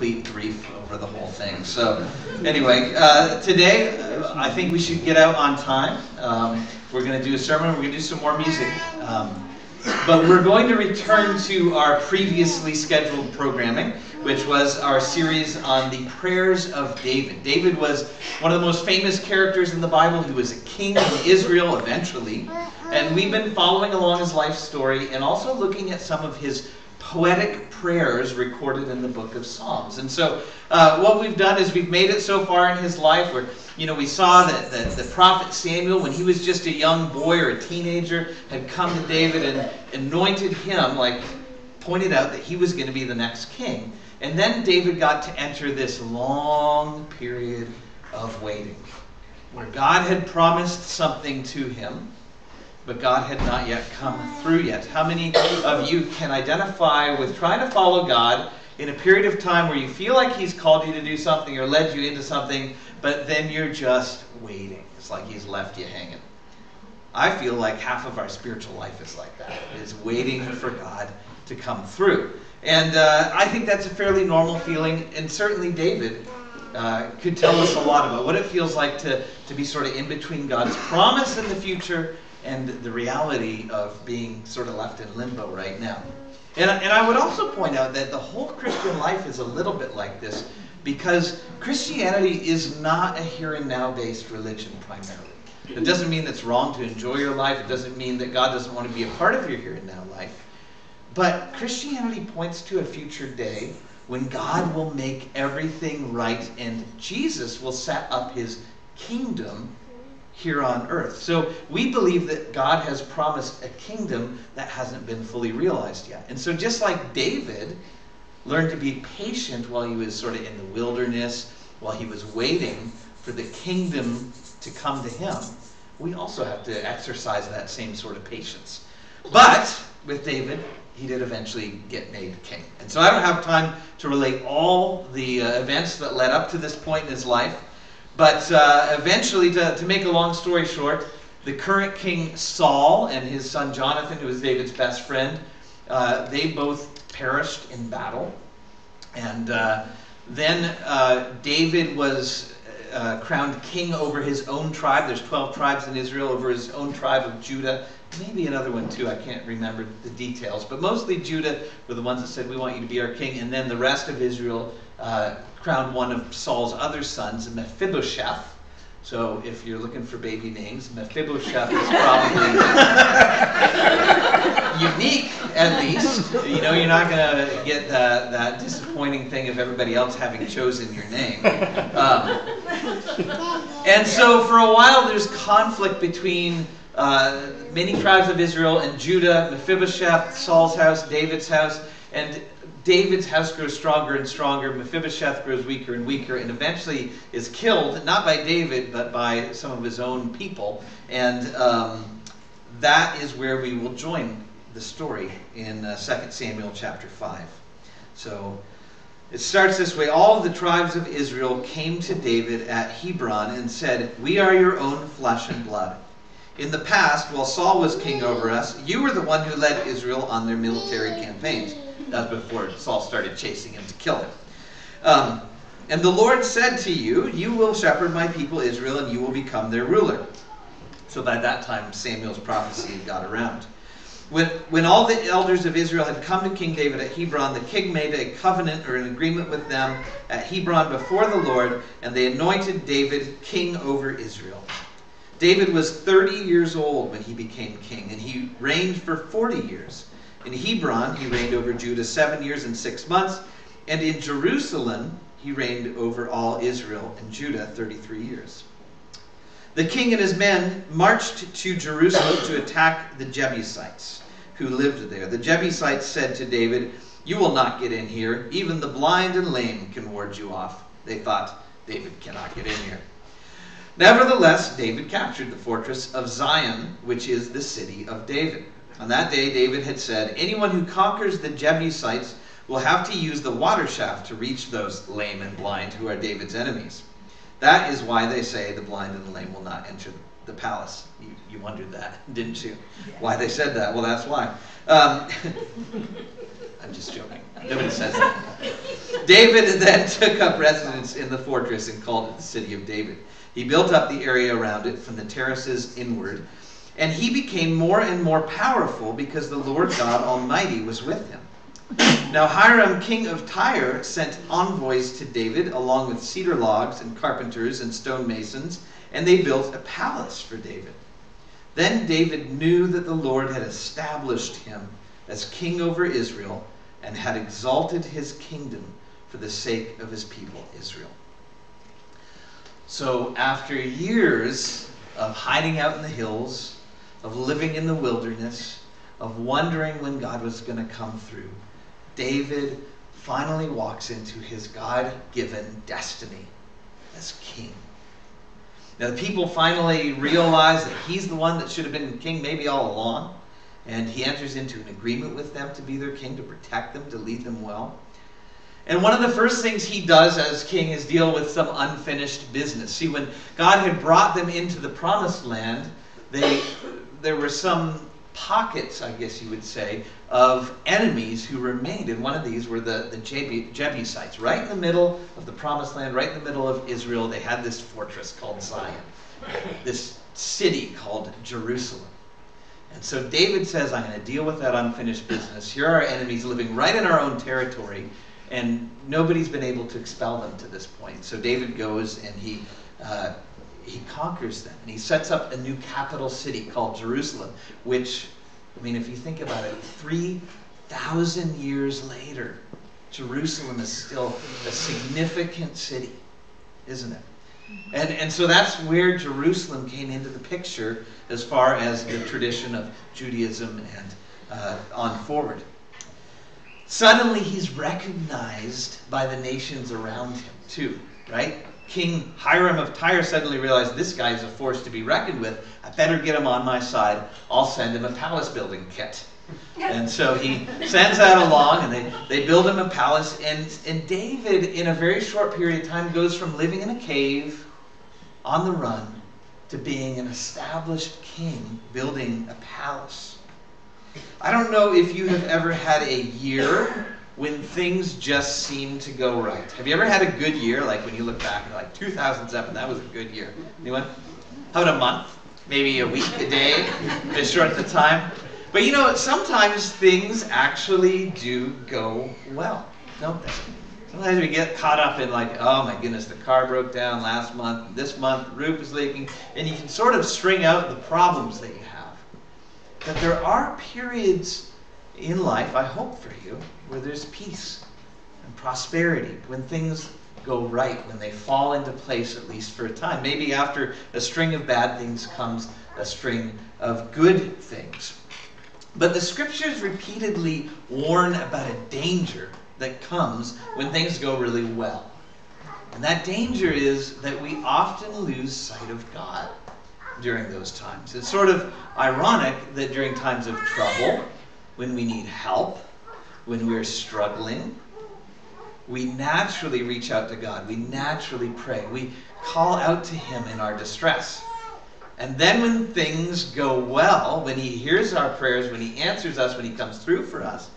complete grief over the whole thing. So anyway, today I think we should get out on time. We're going to do a sermon. We're going to do some more music. But we're going to return to our previously scheduled programming, which was our series on the prayers of David. David was one of the most famous characters in the Bible. He was a king in Israel eventually. And we've been following along his life story and also looking at some of his poetic prayers recorded in the book of Psalms. And so what we've done is we've made it so far in his life where, we saw that the prophet Samuel, when he was just a young boy or a teenager, had come to David and anointed him, pointed out that he was going to be the next king. And then David got to enter this long period of waiting, where God had promised something to him, but God had not yet come through yet. How many of you can identify with trying to follow God in a period of time where you feel like He's called you to do something or led you into something, but then you're just waiting? It's like He's left you hanging. I feel like half of our spiritual life is like that. Is waiting for God to come through. And I think that's a fairly normal feeling, and certainly David could tell us a lot about what it feels like to be sort of in between God's promise in the future and the reality of being sort of left in limbo right now. And I would also point out that the whole Christian life is a little bit like this, because Christianity is not a here and now based religion primarily. It doesn't mean it's wrong to enjoy your life. It doesn't mean that God doesn't want to be a part of your here and now life. But Christianity points to a future day when God will make everything right and Jesus will set up His kingdom here on earth. So we believe that God has promised a kingdom that hasn't been fully realized yet. And so just like David learned to be patient while he was sort of in the wilderness, while he was waiting for the kingdom to come to him, we also have to exercise that same sort of patience. But with David, he did eventually get made king. And so I don't have time to relate all the events that led up to this point in his life. But eventually, to make a long story short, the current king Saul and his son Jonathan, who was David's best friend, they both perished in battle. And then David was crowned king over his own tribe. There's 12 tribes in Israel, over his own tribe of Judah. Maybe another one too, I can't remember the details. But mostly Judah were the ones that said, we want you to be our king. And then the rest of Israel crowned one of Saul's other sons, Mephibosheth. So if you're looking for baby names, Mephibosheth is probably unique, at least. You're not going to get that disappointing thing of everybody else having chosen your name. And so for a while there's conflict between many tribes of Israel and Judah, Mephibosheth, Saul's house, David's house, and David's house grows stronger and stronger. Mephibosheth grows weaker and weaker, and eventually is killed, not by David, but by some of his own people. And that is where we will join the story in 2 Samuel chapter 5. So it starts this way. All of the tribes of Israel came to David at Hebron and said, "We are your own flesh and blood. In the past, while Saul was king over us, you were the one who led Israel on their military campaigns." That's before Saul started chasing him to kill him. "And the Lord said to you, you will shepherd my people Israel, and you will become their ruler." So by that time, Samuel's prophecy had got around. When all the elders of Israel had come to King David at Hebron, the king made a covenant or an agreement with them at Hebron before the Lord, and they anointed David king over Israel. David was 30 years old when he became king, and he reigned for 40 years. In Hebron, he reigned over Judah 7 years and 6 months, and in Jerusalem, he reigned over all Israel and Judah 33 years. The king and his men marched to Jerusalem to attack the Jebusites who lived there. The Jebusites said to David, "You will not get in here. Even the blind and lame can ward you off." They thought, David cannot get in here. Nevertheless, David captured the fortress of Zion, which is the city of David. On that day, David had said, "Anyone who conquers the Jebusites will have to use the water shaft to reach those lame and blind who are David's enemies. That is why they say the blind and the lame will not enter the palace." You wondered that, didn't you? Yeah. Why they said that? Well, that's why. I'm just joking. Nobody says that. David then took up residence in the fortress and called it the City of David. He built up the area around it from the terraces inward, and he became more and more powerful because the Lord God Almighty was with him. Now Hiram, king of Tyre, sent envoys to David along with cedar logs and carpenters and stonemasons, and they built a palace for David. Then David knew that the Lord had established him as king over Israel and had exalted his kingdom for the sake of his people Israel. So after years of hiding out in the hills, of living in the wilderness, of wondering when God was going to come through, David finally walks into his God-given destiny as king. Now the people finally realize that he's the one that should have been king maybe all along, and he enters into an agreement with them to be their king, to protect them, to lead them well. And one of the first things he does as king is deal with some unfinished business. See, when God had brought them into the promised land, there were some pockets, I guess you would say, of enemies who remained. And one of these were the Jebusites. Right in the middle of the promised land, right in the middle of Israel, they had this fortress called Zion, this city called Jerusalem. And so David says, I'm going to deal with that unfinished business. Here are our enemies living right in our own territory, and nobody's been able to expel them to this point. So David goes and he conquers them, and he sets up a new capital city called Jerusalem, which, I mean, if you think about it, 3,000 years later, Jerusalem is still a significant city, isn't it? And so that's where Jerusalem came into the picture as far as the tradition of Judaism and on forward. Suddenly he's recognized by the nations around him too, right? King Hiram of Tyre suddenly realized this guy's a force to be reckoned with. I better get him on my side. I'll send him a palace building kit. And so he sends that along, and they build him a palace. And David, in a very short period of time, goes from living in a cave on the run to being an established king building a palace. I don't know if you have ever had a year when things just seem to go right. Have you ever had a good year? Like when you look back, you're like 2007, that was a good year. Anyone? How about a month? Maybe a week, a day? A bit short at the time. But you know, sometimes things actually do go well, don't they? Sometimes we get caught up in like, oh my goodness, the car broke down last month, this month, the roof is leaking, and you can sort of string out the problems that you have. But there are periods in life, I hope for you, where there's peace and prosperity, when things go right, when they fall into place at least for a time. Maybe after a string of bad things comes a string of good things. But the scriptures repeatedly warn about a danger that comes when things go really well. And that danger is that we often lose sight of God during those times. It's sort of ironic that during times of trouble, when we need help, when we're struggling, we naturally reach out to God. We naturally pray. We call out to Him in our distress. And then when things go well, when He hears our prayers, when He answers us, when He comes through for us,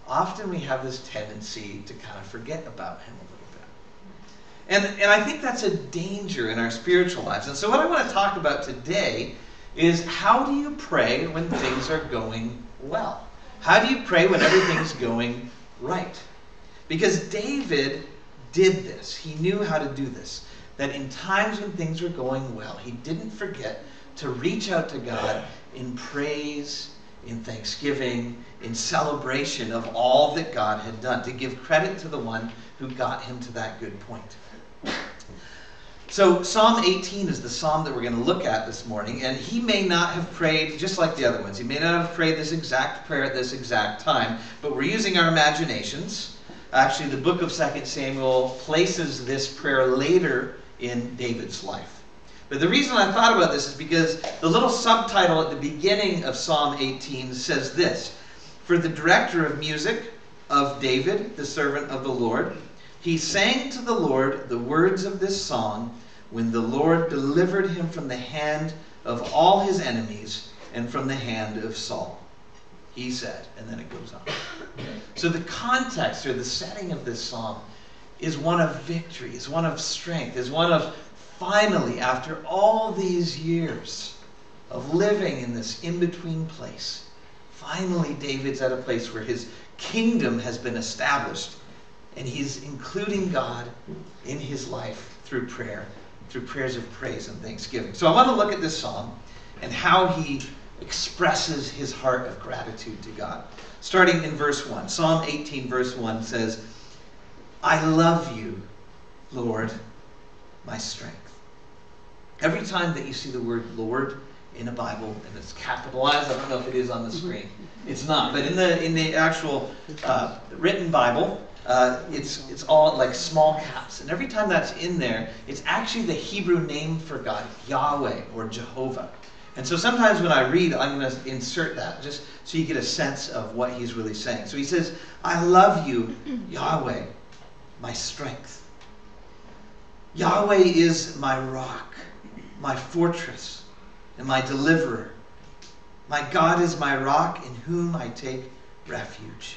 often we have this tendency to kind of forget about Him a little bit. And I think that's a danger in our spiritual lives. And so what I want to talk about today is, how do you pray when things are going well? How do you pray when everything's going right? Because David did this. He knew how to do this. That in times when things were going well, he didn't forget to reach out to God in praise, in thanksgiving, in celebration of all that God had done, to give credit to the one who got him to that good point. So Psalm 18 is the psalm that we're going to look at this morning, and he may not have prayed just like the other ones. He may not have prayed this exact prayer at this exact time, but we're using our imaginations. Actually, the book of 2 Samuel places this prayer later in David's life. But the reason I thought about this is because the little subtitle at the beginning of Psalm 18 says this: "For the director of music of David, the servant of the Lord, he sang to the Lord the words of this song when the Lord delivered him from the hand of all his enemies and from the hand of Saul." he said, and then it goes on. So the context or the setting of this psalm is one of victory, is one of strength, is one of finally, after all these years of living in this in-between place, finally David's at a place where his kingdom has been established, and he's including God in his life through prayer, through prayers of praise and thanksgiving. So I want to look at this psalm and how he expresses his heart of gratitude to God. Starting in verse 1. Psalm 18 verse 1 says, I love you, Lord, my strength. Every time that you see the word Lord in a Bible, and it's capitalized, I don't know if it is on the screen. It's not, but in the actual written Bible, it's all like small caps. And every time that's in there, it's actually the Hebrew name for God, Yahweh or Jehovah. And so sometimes when I read, I'm going to insert that just so you get a sense of what he's really saying. So he says, I love you, Yahweh, my strength. Yahweh is my rock, my fortress, and my deliverer. My God is my rock in whom I take refuge,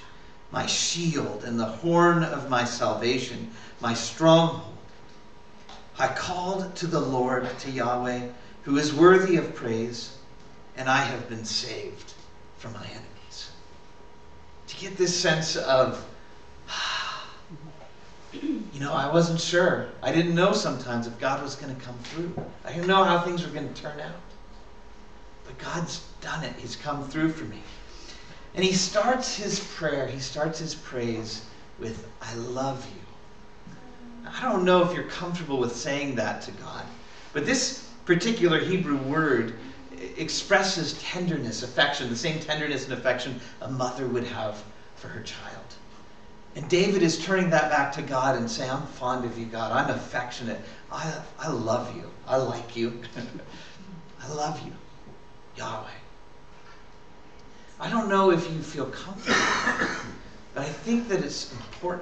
my shield and the horn of my salvation, my stronghold. I called to the Lord, to Yahweh, who is worthy of praise, and I have been saved from my enemies. To get this sense of, I wasn't sure. I didn't know sometimes if God was going to come through. I didn't know how things were going to turn out. But God's done it. He's come through for me. And he starts his prayer, he starts his praise with, I love you. I don't know if you're comfortable with saying that to God, but this particular Hebrew word expresses tenderness, affection, the same tenderness and affection a mother would have for her child. And David is turning that back to God and saying, I'm fond of you, God. I'm affectionate. I love you. I like you. I love you, Yahweh. I don't know if you feel comfortable, but I think that it's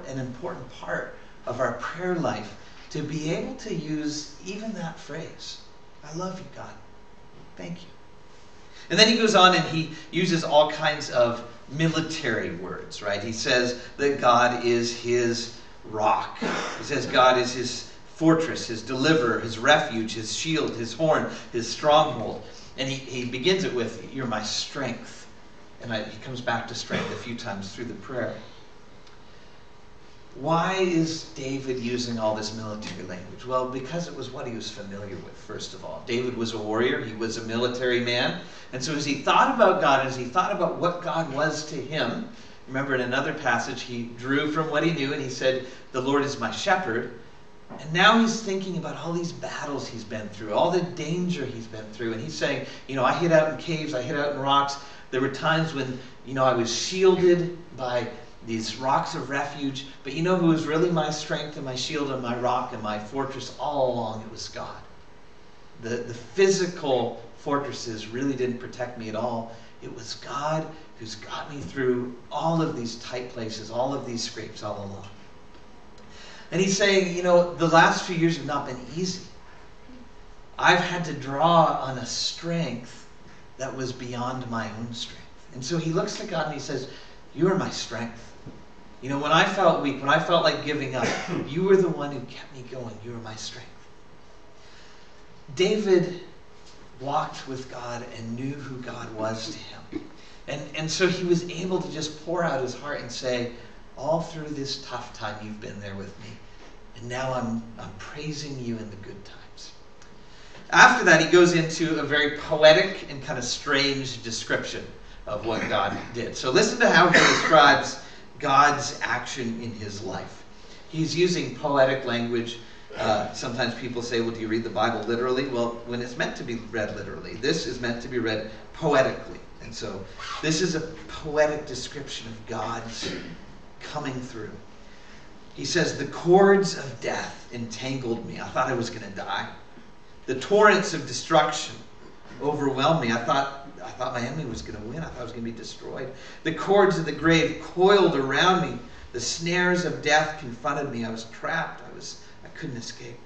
an important part of our prayer life to be able to use even that phrase. I love you, God. Thank you. And then he goes on and he uses all kinds of military words, right? He says that God is his rock. He says God is his fortress, his deliverer, his refuge, his shield, his horn, his stronghold. And he begins it with, you're my strength. And he comes back to strength a few times through the prayer. Why is David using all this military language? Well, because it was what he was familiar with, first of all. David was a warrior. He was a military man. And so as he thought about God, as he thought about what God was to him, remember in another passage, he drew from what he knew and he said, the Lord is my shepherd. And now he's thinking about all these battles he's been through, all the danger he's been through. And he's saying, I hid out in caves, I hid out in rocks. There were times when, I was shielded by these rocks of refuge. But you know who was really my strength and my shield and my rock and my fortress all along? It was God. The physical fortresses really didn't protect me at all. It was God who's got me through all of these tight places, all of these scrapes all along. And he's saying, the last few years have not been easy. I've had to draw on a strength that was beyond my own strength. And so he looks to God and he says, you are my strength. When I felt weak, when I felt like giving up, you were the one who kept me going. You were my strength. David walked with God and knew who God was to him. And so he was able to just pour out his heart and say, all through this tough time, you've been there with me. And now I'm praising you in the good times. After that, he goes into a very poetic and kind of strange description of what God did. So listen to how he describes God's action in his life. He's using poetic language. Sometimes people say, well, do you read the Bible literally? Well, when it's meant to be read literally, this is meant to be read poetically. And so this is a poetic description of God's coming through. He says, the cords of death entangled me. I thought I was going to die. The torrents of destruction overwhelmed me. I thought my enemy was going to win. I thought I was going to be destroyed. The cords of the grave coiled around me. The snares of death confronted me. I was trapped. I couldn't escape.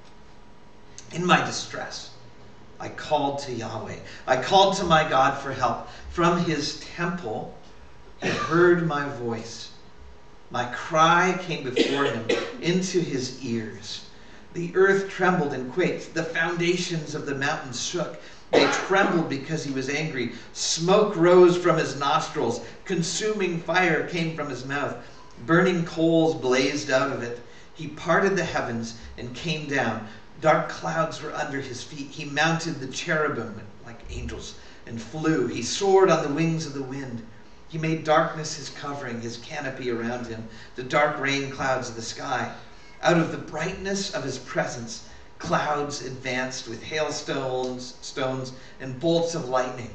In my distress, I called to Yahweh. I called to my God for help. From his temple, He heard my voice. My cry came before him into his ears. The earth trembled and quaked. The foundations of the mountains shook. They trembled because he was angry. Smoke rose from his nostrils. Consuming fire came from his mouth. Burning coals blazed out of it. He parted the heavens and came down. Dark clouds were under his feet. He mounted the cherubim like angels and flew. He soared on the wings of the wind. He made darkness his covering, his canopy around him, the dark rain clouds of the sky. Out of the brightness of his presence, clouds advanced with hailstones, stones, and bolts of lightning.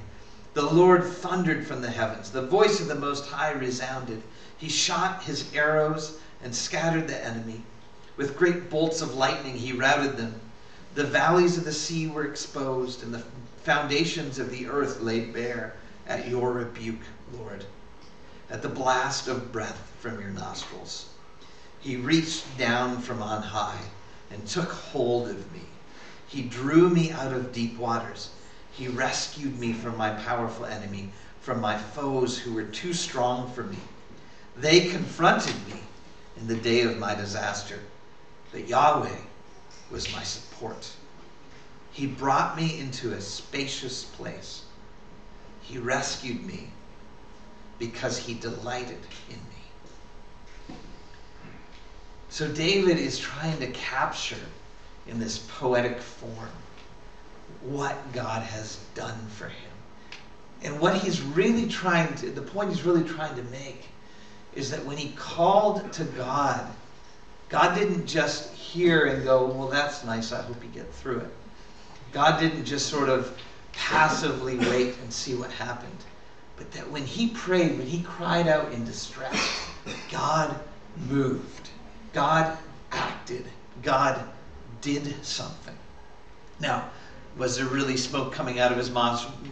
The Lord thundered from the heavens. The voice of the Most High resounded. He shot his arrows and scattered the enemy. With great bolts of lightning he routed them. The valleys of the sea were exposed, and the foundations of the earth laid bare at your rebuke, Lord, at the blast of breath from your nostrils. He reached down from on high and took hold of me. He drew me out of deep waters. He rescued me from my powerful enemy, from my foes who were too strong for me. They confronted me in the day of my disaster, but Yahweh was my support. He brought me into a spacious place. He rescued me because he delighted in me. So David is trying to capture in this poetic form what God has done for him. And what he's really trying to, the point he's really trying to make is that when he called to God, God didn't just hear and go, well, that's nice, I hope you get through it. God didn't just sort of passively wait and see what happened. But that when he prayed, when he cried out in distress, God moved. God acted. God did something. Now, was there really smoke coming out of his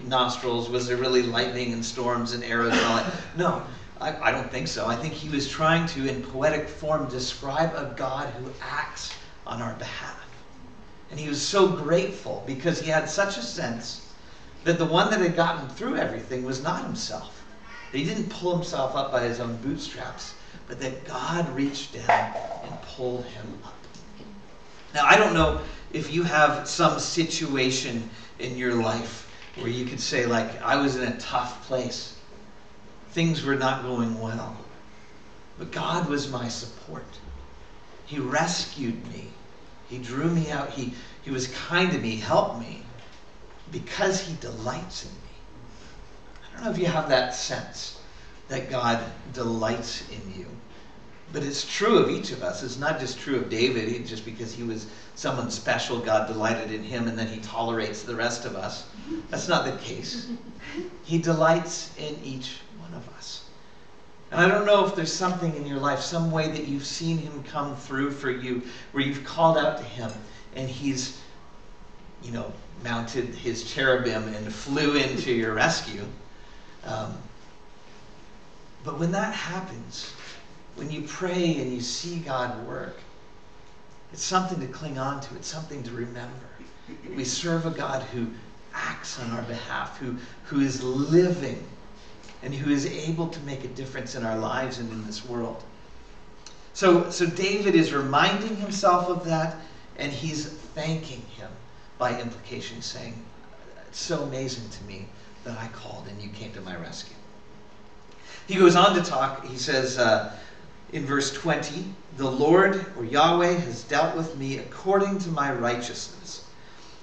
nostrils? Was there really lightning and storms and arrows and all that? No, I don't think so. I think he was trying to, in poetic form, describe a God who acts on our behalf. And he was so grateful because he had such a sense that the one that had gotten through everything was not himself. That he didn't pull himself up by his own bootstraps, but that God reached down and pulled him up. Now, I don't know if you have some situation in your life where you could say, like, I was in a tough place. Things were not going well. But God was my support. He rescued me. He drew me out. He was kind to me, helped me, because he delights in me. I don't know if you have that sense that God delights in you. But it's true of each of us. It's not just true of David. Just because he was someone special, God delighted in him, and then he tolerates the rest of us. That's not the case. He delights in each one of us. And I don't know if there's something in your life, some way that you've seen him come through for you, where you've called out to him, and he's, mounted his cherubim and flew into your rescue. But when that happens, when you pray and you see God work, it's something to cling on to. It's something to remember. We serve a God who acts on our behalf, who is living, and who is able to make a difference in our lives and in this world. So David is reminding himself of that, and he's thanking him by implication, saying, it's so amazing to me that I called and you came to my rescue. He goes on to talk, he says in verse 20, the Lord, or Yahweh, has dealt with me according to my righteousness.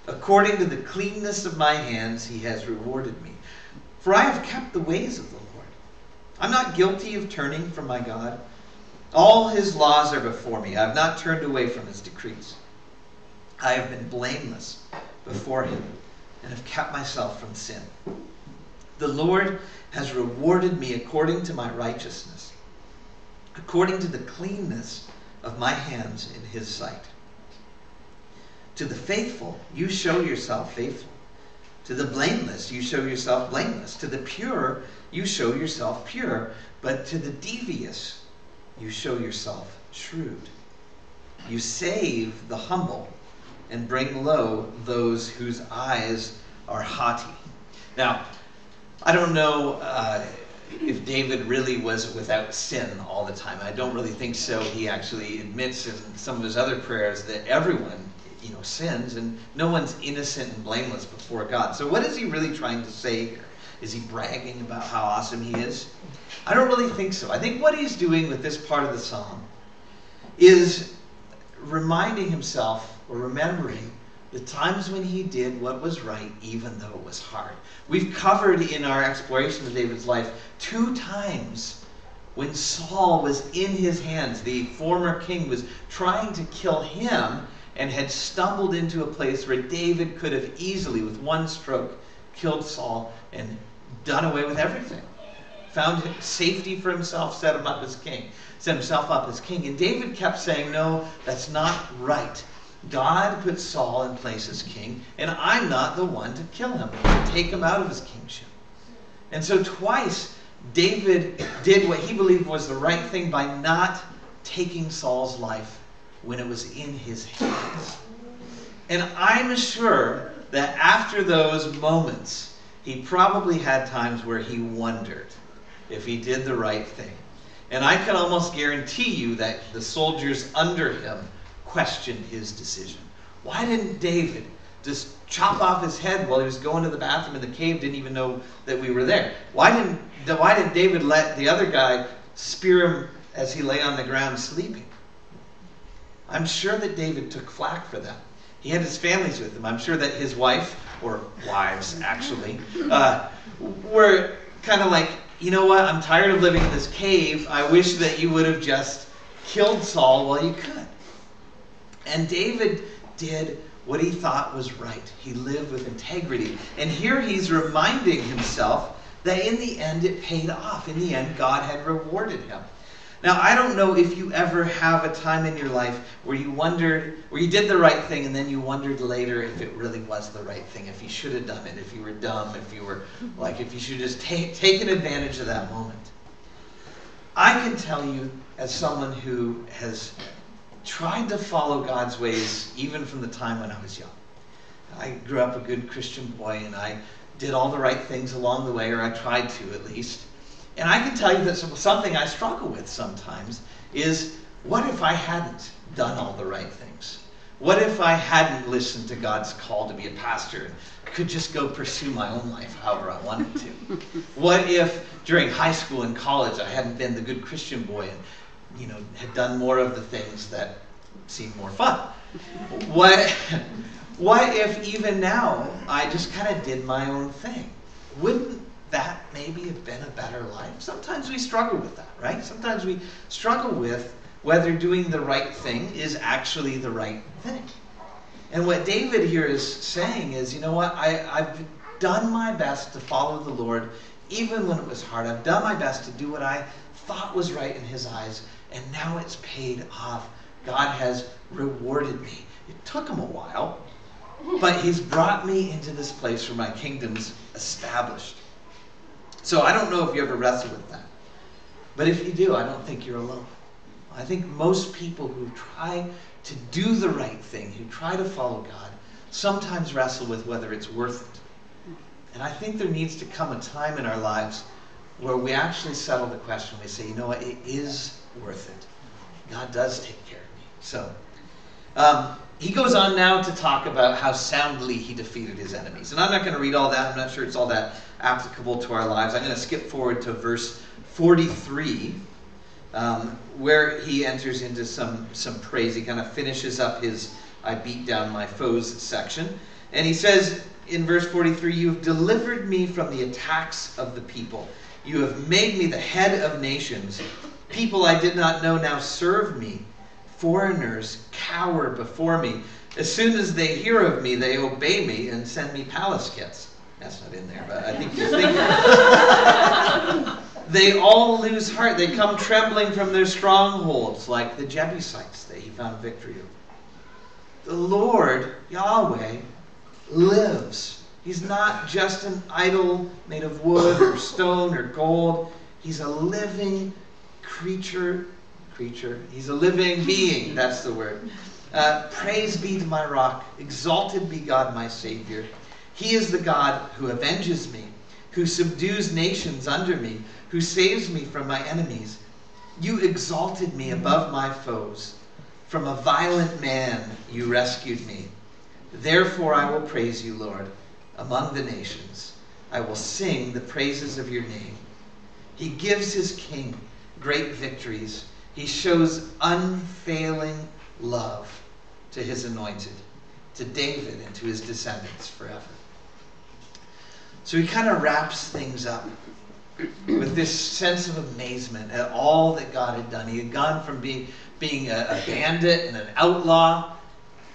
According to the cleanness of my hands, he has rewarded me. For I have kept the ways of the Lord. I'm not guilty of turning from my God. All his laws are before me. I have not turned away from his decrees. I have been blameless before him and have kept myself from sin. The Lord has rewarded me according to my righteousness, according to the cleanness of my hands in his sight. To the faithful, you show yourself faithful. To the blameless, you show yourself blameless. To the pure, you show yourself pure. But to the devious, you show yourself shrewd. You save the humble and bring low those whose eyes are haughty. Now, I don't know if David really was without sin all the time. I don't really think so. He actually admits in some of his other prayers that everyone, sins, and no one's innocent and blameless before God. So what is he really trying to say here? Is he bragging about how awesome he is? I don't really think so. I think what he's doing with this part of the psalm is reminding himself, or remembering, the times when he did what was right, even though it was hard. We've covered in our exploration of David's life 2 times when Saul was in his hands. The former king was trying to kill him and had stumbled into a place where David could have easily, with one stroke, killed Saul and done away with everything. Found safety for himself, set himself up as king. And David kept saying, no, that's not right. God put Saul in place as king, and I'm not the one to kill him, to take him out of his kingship. And so twice, David did what he believed was the right thing by not taking Saul's life when it was in his hands. And I'm sure that after those moments, he probably had times where he wondered if he did the right thing. And I can almost guarantee you that the soldiers under him questioned his decision. Why didn't David just chop off his head while he was going to the bathroom in the cave, didn't even know that we were there? Why didn't David let the other guy spear him as he lay on the ground sleeping? I'm sure that David took flack for that. He had his families with him. I'm sure that his wife, or wives actually, were kind of like, you know what, I'm tired of living in this cave. I wish that you would have just killed Saul while you could. And David did what he thought was right. He lived with integrity. And here he's reminding himself that in the end it paid off. In the end, God had rewarded him. Now, I don't know if you ever have a time in your life where you wondered, where you did the right thing and then you wondered later if it really was the right thing, if you should have done it, if you were dumb, if you were like, if you should have just taken advantage of that moment. I can tell you, as someone who has tried to follow God's ways even from the time when I was young. I grew up a good Christian boy, and I did all the right things along the way, or I tried to at least. And I can tell you that something I struggle with sometimes is, what if I hadn't done all the right things? What if I hadn't listened to God's call to be a pastor and could just go pursue my own life however I wanted to? What if during high school and college I hadn't been the good Christian boy and had done more of the things that seemed more fun? What if even now I just kind of did my own thing? Wouldn't that maybe have been a better life? Sometimes we struggle with that, right? Sometimes we struggle with whether doing the right thing is actually the right thing. And what David here is saying is, you know what, I've done my best to follow the Lord even when it was hard. I've done my best to do what I thought was right in his eyes, and now it's paid off. God has rewarded me. It took him a while, but he's brought me into this place where my kingdom's established. So I don't know if you ever wrestle with that. But if you do, I don't think you're alone. I think most people who try to do the right thing, who try to follow God, sometimes wrestle with whether it's worth it. And I think there needs to come a time in our lives where we actually settle the question. We say, you know what, it is worth it. God does take care of me. So he goes on now to talk about how soundly he defeated his enemies. And I'm not going to read all that. I'm not sure it's all that applicable to our lives. I'm going to skip forward to verse 43, where he enters into some praise. He kind of finishes up his I beat down my foes section. And he says in verse 43, you have delivered me from the attacks of the people. You have made me the head of nations. People I did not know now serve me. Foreigners cower before me. As soon as they hear of me, they obey me and send me palace gifts. That's not in there, but I think you're thinking. They all lose heart. They come trembling from their strongholds, like the Jebusites that he found victory over. The Lord, Yahweh, lives. He's not just an idol made of wood or stone or gold. He's a living creature. He's a living being. That's the word. Praise be to my rock. Exalted be God, my Savior. He is the God who avenges me. who subdues nations under me, who saves me from my enemies. You exalted me above my foes. From a violent man you rescued me. Therefore I will praise you, Lord, among the nations. I will sing the praises of your name. He gives his king great victories. He shows unfailing love to his anointed, to David and to his descendants forever. So he kind of wraps things up with this sense of amazement at all that God had done. He had gone from being a bandit and an outlaw,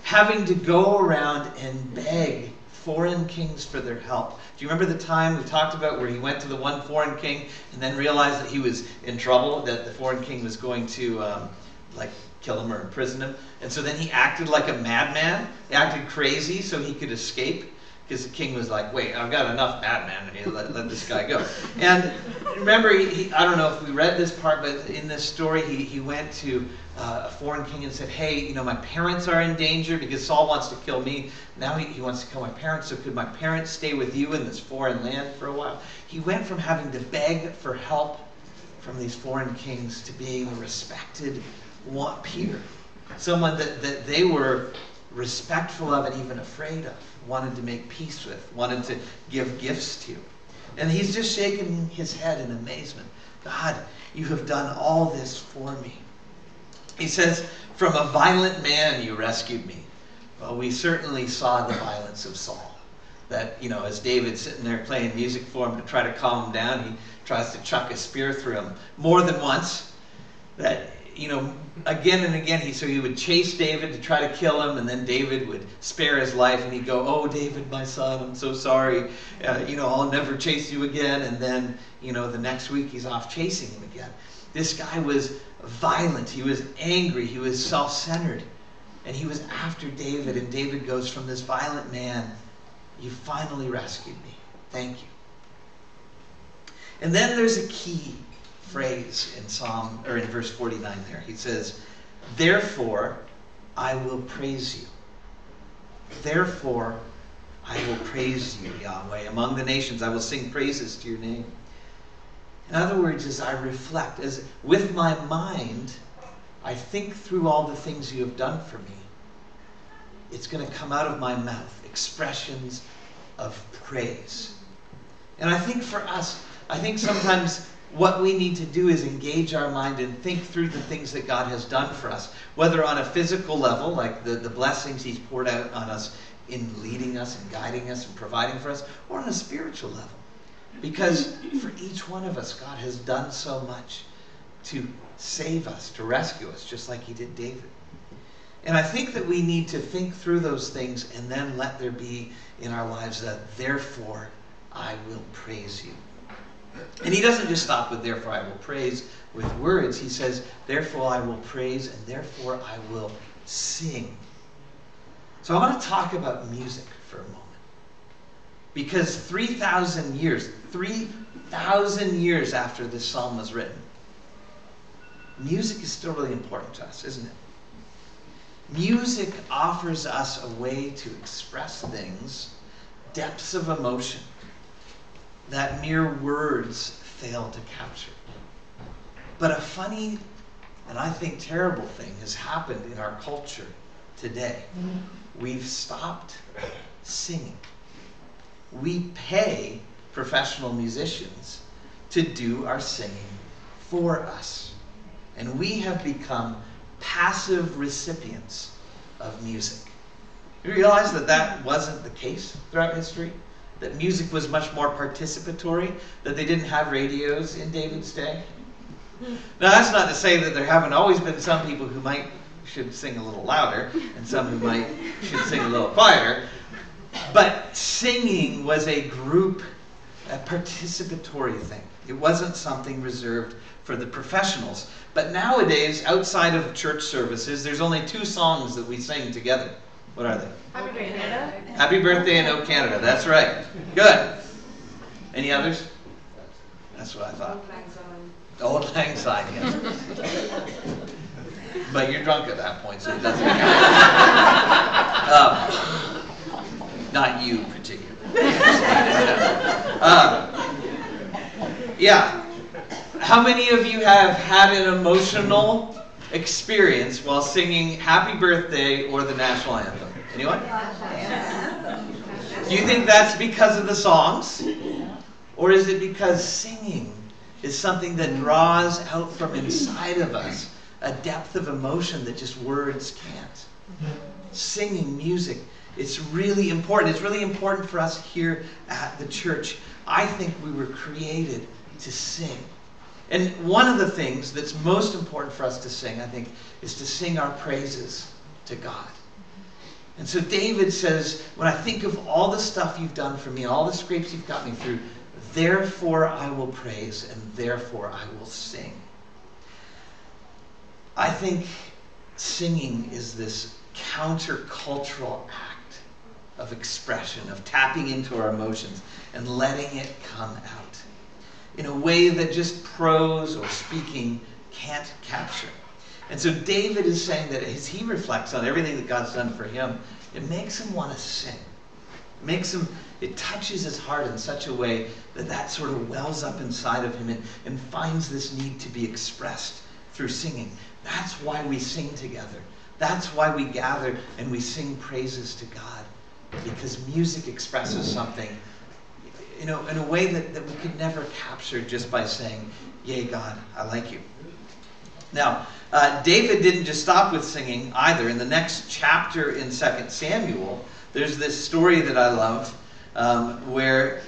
having to go around and beg foreign kings for their help. Do you remember the time we talked about where he went to the one foreign king and then realized that he was in trouble, that the foreign king was going to kill him or imprison him? And so then he acted like a madman. He acted crazy so he could escape. Because the king was like, wait, I've got enough madman. Let this guy go. And remember, I don't know if we read this part, but in this story, he went to a foreign king and said, hey, my parents are in danger because Saul wants to kill me. Now he wants to kill my parents, so could my parents stay with you in this foreign land for a while? He went from having to beg for help from these foreign kings to being a respected peer. Someone that they were respectful of and even afraid of, wanted to make peace with, wanted to give gifts to. And he's just shaking his head in amazement. God, you have done all this for me. He says, from a violent man you rescued me. Well, we certainly saw the violence of Saul. That, as David's sitting there playing music for him to try to calm him down, he tries to chuck a spear through him more than once. That, again and again, he would chase David to try to kill him, and then David would spare his life, and he'd go, oh, David, my son, I'm so sorry. I'll never chase you again. And then, the next week he's off chasing him again. This guy was violent. He was angry. He was self-centered. And he was after David, and David goes, from this violent man, you finally rescued me. Thank you. And then there's a key phrase in verse 49 there. He says, therefore I will praise you. Therefore I will praise you, Yahweh. Among the nations I will sing praises to your name. In other words, as I reflect, as with my mind I think through all the things you have done for me, it's going to come out of my mouth expressions of praise. And I think for us, sometimes what we need to do is engage our mind and think through the things that God has done for us, whether on a physical level, like the blessings he's poured out on us in leading us and guiding us and providing for us, or on a spiritual level. Because for each one of us, God has done so much to save us, to rescue us, just like he did David. And I think that we need to think through those things and then let there be in our lives that therefore I will praise you. And he doesn't just stop with therefore I will praise with words. He says, therefore I will praise and therefore I will sing. So I want to talk about music for a moment. Because 3,000 years after this psalm was written, music is still really important to us, isn't it? Music offers us a way to express things, depths of emotion, that mere words fail to capture. But a funny, and I think terrible thing has happened in our culture today. We've stopped singing. We pay professional musicians to do our singing for us. And we have become passive recipients of music. You realize that that wasn't the case throughout history? That music was much more participatory, that they didn't have radios in David's day? Now that's not to say that there haven't always been some people who should sing a little louder, and some who should sing a little quieter. But singing was a participatory thing. It wasn't something reserved for the professionals. But nowadays, outside of church services, there's only 2 songs that we sing together. What are they? Happy Birthday, Canada. Happy Birthday and O Canada. That's right. Good. Any others? That's what I thought. Old Lang Syne, yes. But you're drunk at that point, so it doesn't count. Not you particularly. Yeah. How many of you have had an emotional experience while singing Happy Birthday or the National Anthem? Anyone? Do you think that's because of the songs? Or is it because singing is something that draws out from inside of us a depth of emotion that just words can't? Singing, music, it's really important. It's really important for us here at the church. I think we were created to sing. And one of the things that's most important for us to sing, I think, is to sing our praises to God. And so David says, when I think of all the stuff you've done for me, all the scrapes you've got me through, therefore I will praise and therefore I will sing. I think singing is this countercultural act of expression, of tapping into our emotions and letting it come out in a way that just prose or speaking can't capture. And so David is saying that as he reflects on everything that God's done for him, it makes him want to sing. It touches his heart in such a way that that sort of wells up inside of him and finds this need to be expressed through singing. That's why we sing together. That's why we gather and we sing praises to God. Because music expresses something, in a way that we could never capture just by saying, "Yay, God, I like you." Now, David didn't just stop with singing either. In the next chapter in 2 Samuel, there's this story that I love where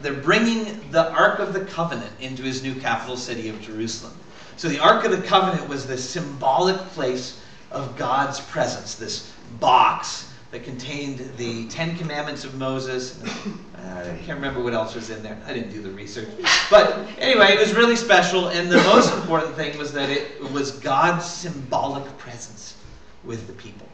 they're bringing the Ark of the Covenant into his new capital city of Jerusalem. So the Ark of the Covenant was this symbolic place of God's presence, this box that contained the 10 Commandments of Moses. I can't remember what else was in there. I didn't do the research. But anyway, it was really special, and the most important thing was that it was God's symbolic presence with the people.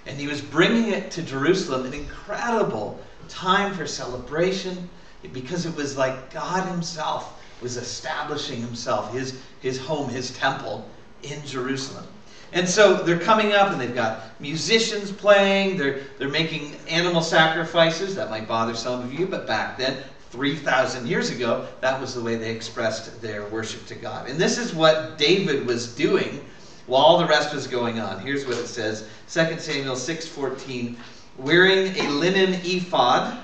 And he was bringing it to Jerusalem, an incredible time for celebration, because it was like God himself was establishing himself, his home, his temple in Jerusalem. And so they're coming up and they've got musicians playing, they're making animal sacrifices. That might bother some of you, but back then, 3,000 years ago, that was the way they expressed their worship to God. And this is what David was doing while all the rest was going on. Here's what it says, 2 Samuel 6:14, wearing a linen ephod,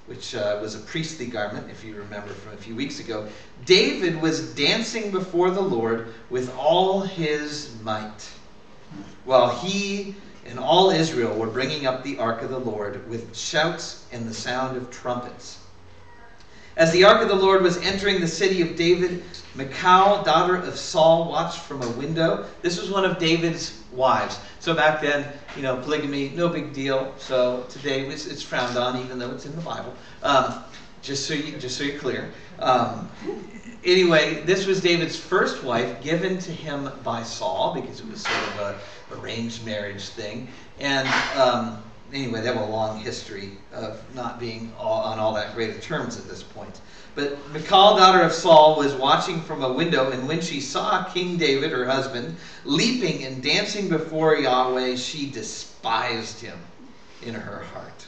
which was a priestly garment, if you remember from a few weeks ago, David was dancing before the Lord with all his might, while he and all Israel were bringing up the ark of the Lord with shouts and the sound of trumpets. As the ark of the Lord was entering the city of David, Michal, daughter of Saul, watched from a window. This was one of David's wives. So back then, polygamy, no big deal. So today it's frowned on, even though it's in the Bible. Just so you're clear. Anyway, this was David's first wife, given to him by Saul, because it was sort of a arranged marriage thing. And anyway, they have a long history of not being on all that great of terms at this point. But Michal, daughter of Saul, was watching from a window, and when she saw King David, her husband, leaping and dancing before Yahweh, she despised him in her heart.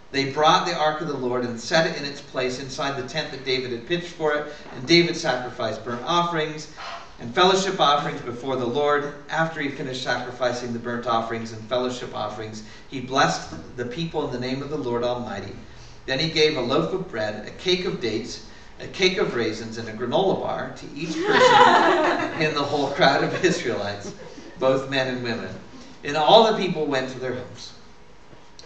They brought the ark of the Lord and set it in its place inside the tent that David had pitched for it, and David sacrificed burnt offerings and fellowship offerings before the Lord. After he finished sacrificing the burnt offerings and fellowship offerings, he blessed the people in the name of the Lord Almighty. Then he gave a loaf of bread, a cake of dates, a cake of raisins, and a granola bar to each person in the whole crowd of Israelites, both men and women. And all the people went to their homes.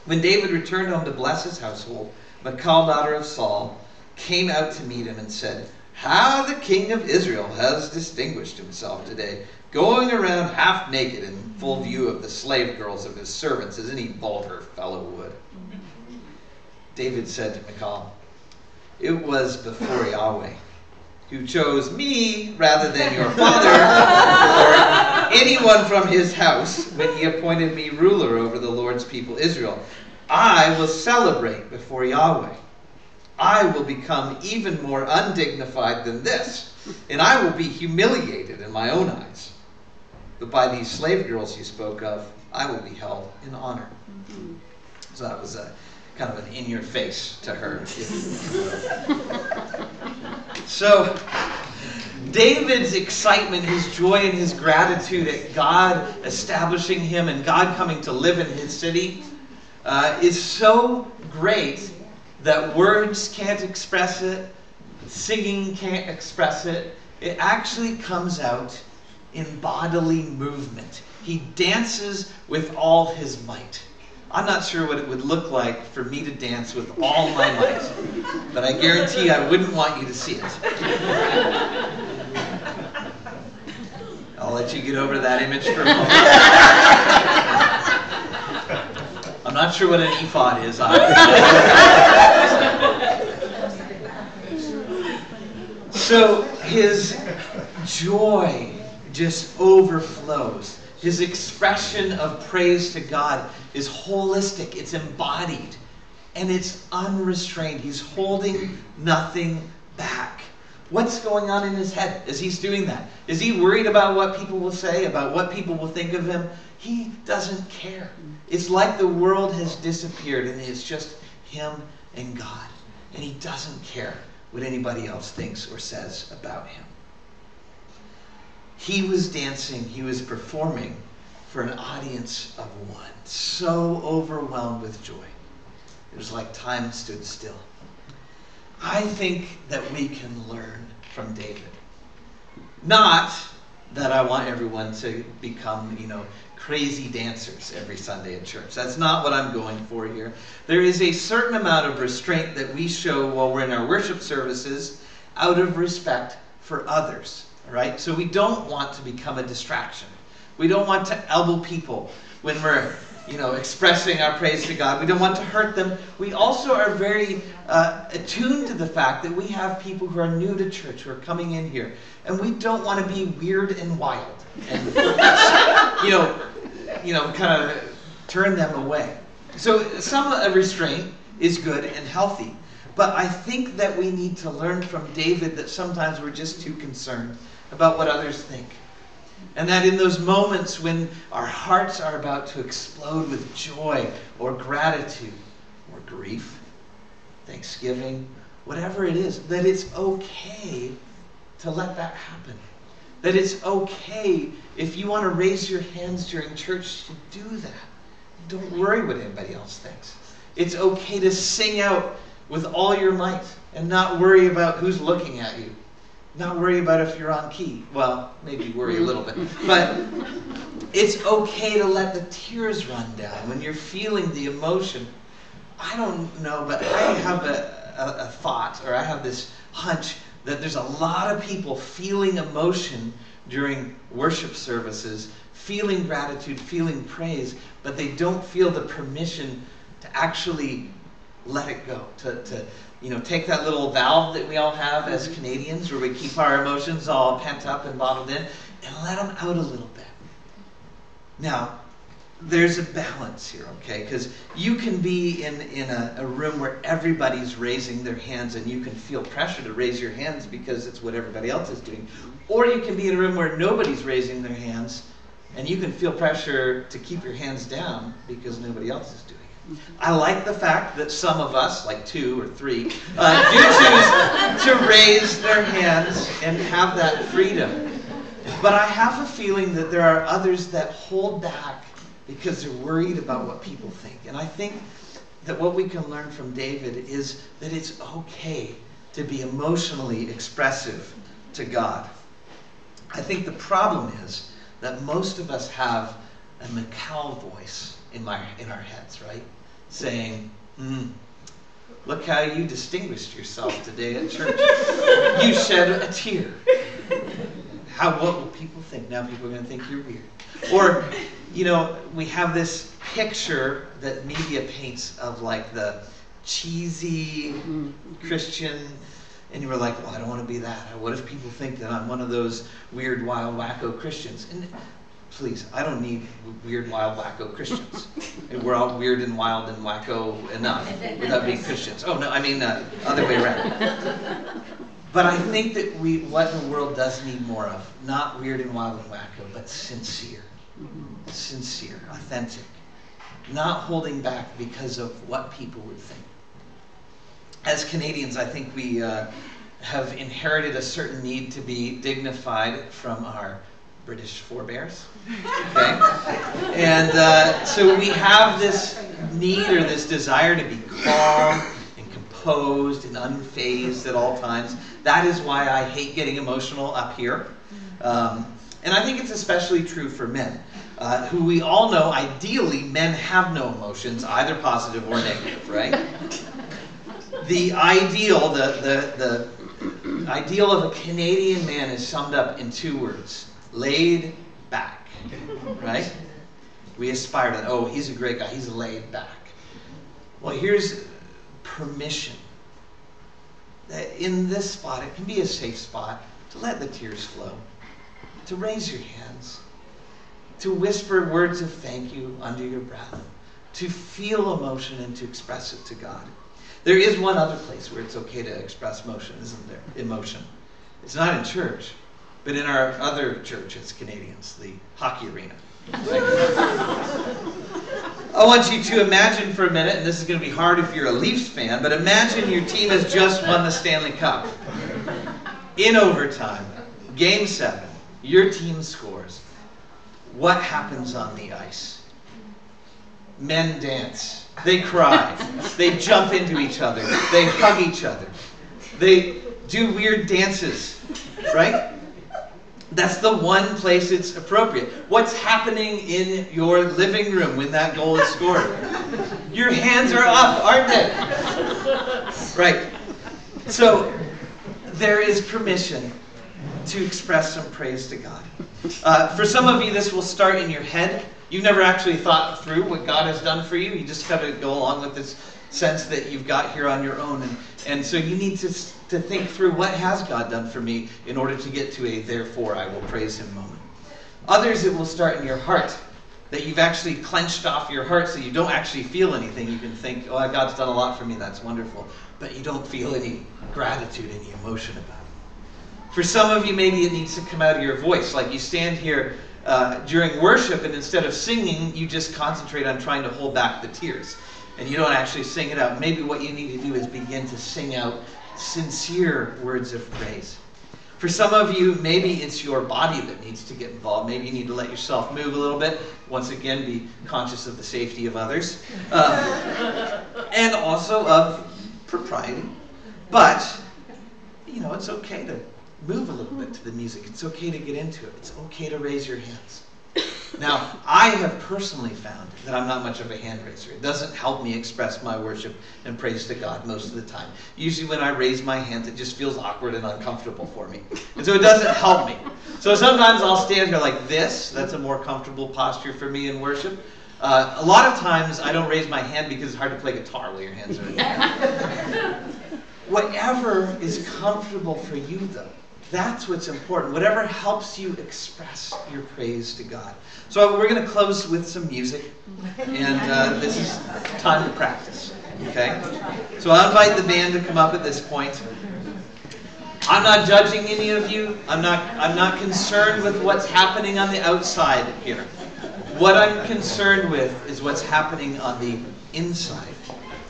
When David returned home to bless his household, Michal, daughter of Saul, came out to meet him and said, "How the king of Israel has distinguished himself today, going around half naked in full view of the slave girls of his servants, as any vulgar fellow would." David said to Michal, "It was before Yahweh, who chose me rather than your father or anyone from his house when he appointed me ruler over the Lord's people Israel. I will celebrate before Yahweh. I will become even more undignified than this, and I will be humiliated in my own eyes. But by these slave girls you spoke of, I will be held in honor." So that was a kind of an in-your-face to her. So, David's excitement, his joy, and his gratitude at God establishing him and God coming to live in his city is so great that words can't express it, singing can't express it. It actually comes out in bodily movement. He dances with all his might. I'm not sure what it would look like for me to dance with all my might, but I guarantee I wouldn't want you to see it. I'll let you get over that image for a moment. I'm not sure what an ephod is. So his joy just overflows. His expression of praise to God is holistic, it's embodied, and it's unrestrained. He's holding nothing back. What's going on in his head as he's doing that? Is he worried about what people will say, about what people will think of him? He doesn't care. It's like the world has disappeared and it's just him and God. And he doesn't care what anybody else thinks or says about him. He was dancing, he was performing for an audience of one, so overwhelmed with joy. It was like time stood still. I think that we can learn from David. Not that I want everyone to become, crazy dancers every Sunday at church. That's not what I'm going for here. There is a certain amount of restraint that we show while we're in our worship services out of respect for others. All right? So we don't want to become a distraction. We don't want to elbow people when we're expressing our praise to God. We don't want to hurt them. We also are very attuned to the fact that we have people who are new to church, who are coming in here, and we don't want to be weird and wild and, kind of turn them away. So some restraint is good and healthy, but I think that we need to learn from David that sometimes we're just too concerned about what others think. And that in those moments when our hearts are about to explode with joy or gratitude or grief, thanksgiving, whatever it is, that it's okay to let that happen. That it's okay if you want to raise your hands during church to do that. Don't worry what anybody else thinks. It's okay to sing out with all your might and not worry about who's looking at you. Not worry about if you're on key. Well, maybe worry a little bit. But it's okay to let the tears run down when you're feeling the emotion. I don't know, but I have a thought, or I have this hunch that there's a lot of people feeling emotion during worship services, feeling gratitude, feeling praise, but they don't feel the permission to actually let it go, to take that little valve that we all have as Canadians where we keep our emotions all pent up and bottled in and let them out a little bit. Now, there's a balance here, okay? Because you can be in a room where everybody's raising their hands and you can feel pressure to raise your hands because it's what everybody else is doing. Or you can be in a room where nobody's raising their hands and you can feel pressure to keep your hands down because nobody else is doing it. I like the fact that some of us, like 2 or 3, do choose to raise their hands and have that freedom. But I have a feeling that there are others that hold back because they're worried about what people think. And I think that what we can learn from David is that it's okay to be emotionally expressive to God. I think the problem is that most of us have a Michal voice in our heads, right? Saying, look how you distinguished yourself today at church. You shed a tear. What will people think? Now people are going to think you're weird. Or, we have this picture that media paints of like the cheesy Christian, and you were like, well, I don't want to be that. What if people think that I'm one of those weird, wild, wacko Christians? And please, I don't need weird, wild, wacko Christians. We're all weird and wild and wacko enough without being Christians. Oh, no, I mean other way around. But I think that what the world does need more of, not weird and wild and wacko, but sincere. Sincere, authentic. Not holding back because of what people would think. As Canadians, I think we have inherited a certain need to be dignified from our British forebears. Okay? And so we have this need or this desire to be calm and composed and unfazed at all times. That is why I hate getting emotional up here. And I think it's especially true for men, who we all know, ideally, men have no emotions, either positive or negative, right? The ideal, the ideal of a Canadian man is summed up in 2 words: laid back, right? We aspire to, oh, he's a great guy, he's laid back. Well, here's permission. In this spot, it can be a safe spot to let the tears flow, to raise your hands, to whisper words of thank you under your breath, to feel emotion and to express it to God. There is one other place where it's okay to express emotion, isn't there? Emotion. It's not in church, but in our other church as Canadians, the hockey arena. I want you to imagine for a minute, and this is going to be hard if you're a Leafs fan, but imagine your team has just won the Stanley Cup. In overtime, Game 7, your team scores. What happens on the ice? Men dance. They cry. They jump into each other. They hug each other. They do weird dances, right? That's the one place it's appropriate. What's happening in your living room when that goal is scored? Your hands are up, aren't they? Right. So there is permission to express some praise to God. For some of you, this will start in your head. You've never actually thought through what God has done for you. You just kind of go along with this sense that you've got here on your own. And so you need to think through, what has God done for me, in order to get to a therefore I will praise him moment. Others, it will start in your heart, that you've actually clenched off your heart so you don't actually feel anything. You can think, oh, God's done a lot for me, that's wonderful. But you don't feel any gratitude, any emotion about it. For some of you, maybe it needs to come out of your voice. Like you stand here during worship, and instead of singing, you just concentrate on trying to hold back the tears. And you don't actually sing it out. Maybe what you need to do is begin to sing out sincere words of praise. For some of you, maybe it's your body that needs to get involved. Maybe you need to let yourself move a little bit. Once again, be conscious of the safety of others. And also of propriety. But, you know, it's okay to move a little bit to the music. It's okay to get into it. It's okay to raise your hands. Now, I have personally found that I'm not much of a hand raiser. It doesn't help me express my worship and praise to God most of the time. Usually when I raise my hands, it just feels awkward and uncomfortable for me. And so it doesn't help me. So sometimes I'll stand here like this. That's a more comfortable posture for me in worship. A lot of times I don't raise my hand because it's hard to play guitar while your hands are in the air. Whatever is comfortable for you, though, that's what's important. Whatever helps you express your praise to God. So we're going to close with some music, and this is time to practice. Okay? So I'll invite the band to come up at this point. I'm not judging any of you. I'm not concerned with what's happening on the outside here. What I'm concerned with is what's happening on the inside.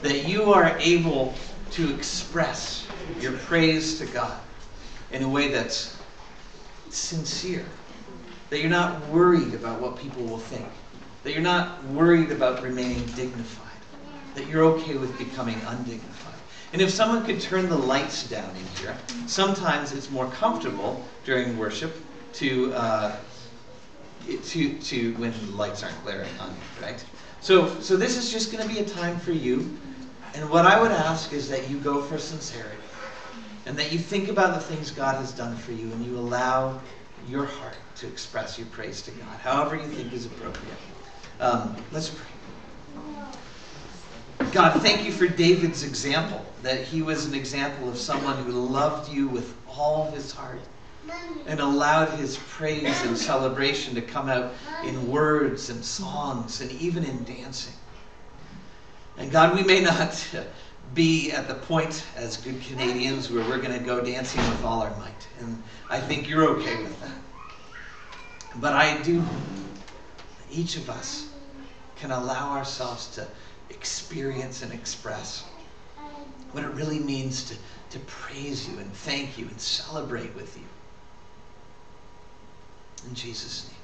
That you are able to express your praise to God in a way that's sincere. That you're not worried about what people will think. That you're not worried about remaining dignified. That you're okay with becoming undignified. And if someone could turn the lights down in here, sometimes it's more comfortable during worship to when the lights aren't glaring on you, right? So this is just going to be a time for you. And what I would ask is that you go for sincerity. And that you think about the things God has done for you, and you allow your heart to express your praise to God, however you think is appropriate. Let's pray. God, thank you for David's example, that he was an example of someone who loved you with all his heart and allowed his praise and celebration to come out in words and songs and even in dancing. And God, we may not be at the point as good Canadians where we're going to go dancing with all our might. And I think you're okay with that. But I do hope that each of us can allow ourselves to experience and express what it really means to praise you and thank you and celebrate with you. In Jesus' name.